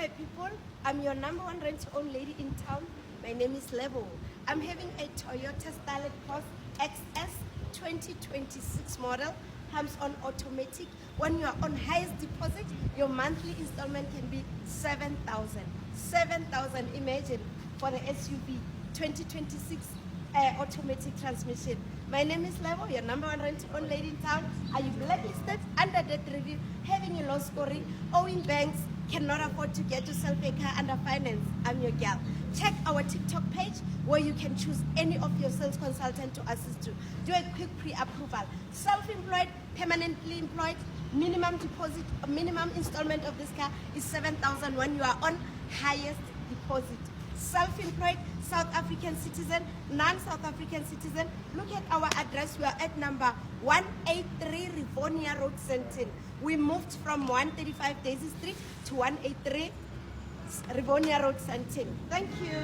my people. I'm your number one rent-to-own lady in town. My name is Lebo. I'm having a Toyota Starlet Cross XS 2026 model. Comes on automatic. When you are on highest deposit, your monthly installment can be 7,000. 7,000, imagine, for the SUV 2026 automatic transmission. My name is Lebo, your number one rent-to-own lady in town. Are you blacklisted, under debt review, having a low scoring, owing banks, cannot afford to get yourself a car under finance? I'm your girl. Check our TikTok page where you can choose any of your sales consultant to assist you. Do a quick pre-approval. Self-employed, permanently employed, minimum deposit, minimum installment of this car is 7,000 when you are on highest deposit. Self-employed, South African citizen, non-South African citizen. Look at our address. We are at number 183 Rivonia Road, Sandton. We moved from 135 Daisy Street to 183 Rivonia Road, Sandton. Thank you.